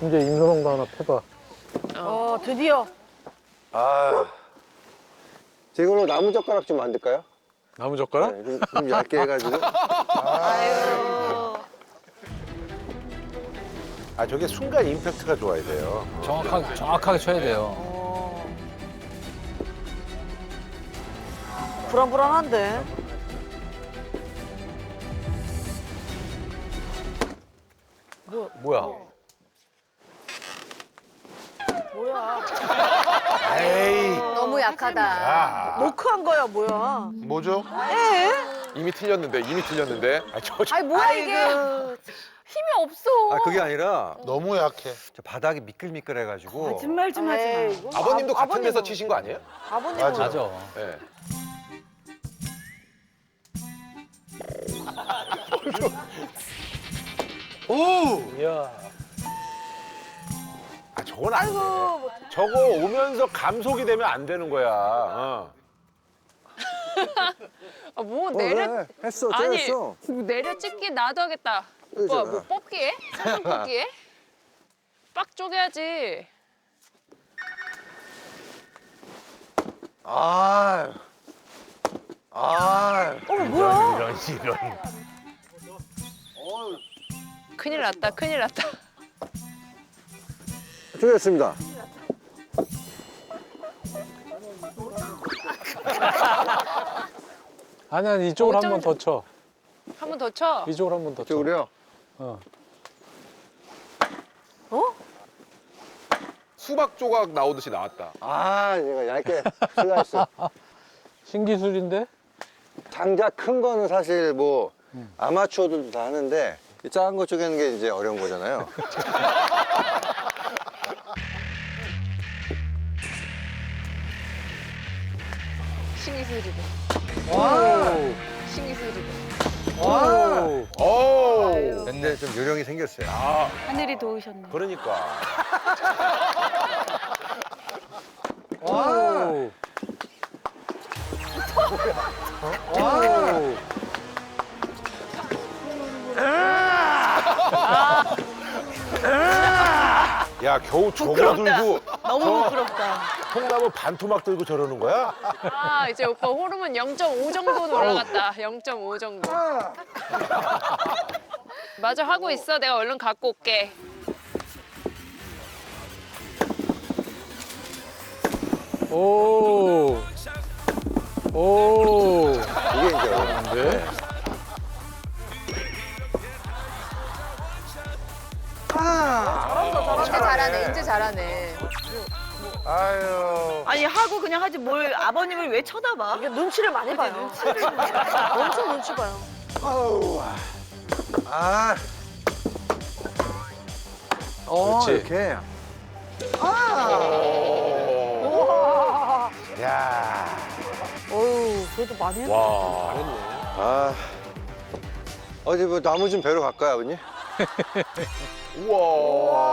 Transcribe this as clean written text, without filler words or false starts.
이제 임선홍도 하나 패봐. 드디어. 아, 저 이걸로 나무 젓가락 좀 만들까요? 나무 젓가락? 네, 좀 얇게 해가지고. 아유. 아, 저게 순간 임팩트가 좋아야 돼요. 정확하게 쳐야 돼요. 불안불안한데. 뭐야? 뭐야? 에이. 너무 약하다. 아, 노크한 거야, 뭐야? 뭐죠? 이미 틀렸는데. 아, 아니 뭐야 이게? 힘이 없어. 아, 그게 아니라 너무 약해. 저 바닥이 미끌미끌해가지고. 거짓말 좀 하지 마. 아버님도 같은 데서 아버님은- 치신 거 아니에요? 아버님은 맞아. 맞아. 네. 이야. 아, 저건 안 돼. 저거 오면서 감속이 되면 안 되는 거야. 뭐 네. 했어, 아니 째렸어. 내려 찍기 나도 하겠다. 오빠 뭐 뽑기에? 사진 뽑기에? 빡 쪼개야지. 아, 아, 이런. 큰일 났다. 큰일 났다. 틀렸습니다. 아니 이쪽으로 한 어쩜- 번 더 쳐. 한 번 더 쳐. 이쪽으로 한 번 더 쳐. 이쪽으로요? 수박 조각 나오듯이 나왔다. 아, 얘가 얇게 슬라이스. 신기술인데? 장작 큰 거는 사실 뭐 아마추어들도 다 하는데 이 작은 거 쪼개는 게 이제 어려운 거잖아요. 신기술이다. 와우. 신기술이다. 와우. 오. 근데 좀 요령이 생겼어요. 하늘이 도우셨네. 그러니까. 와우. 와우. 야, 겨우 저거 들고 너무 부끄럽다. 통나무 반토막 들고 저러는 거야? 아 이제 오빠 호르몬 0.5 정도는 올라갔다. 0.5 정도. 맞아 하고 있어. 내가 얼른 갖고 올게. 오. 오. 이게 이제 어려운데. 이제 잘하네. 이제 잘하네. 아유. 아니 하고 그냥 하지 뭘 아버님을 왜 쳐다봐? 이게 눈치를 많이 봐요. 엄청 눈치 봐요. 아, 그렇지. 이렇게. 야. 어우 그래도 많이 했다. 와. 아, 어디 뭐 나무 좀 베러 갈까요, 아버님? 우와.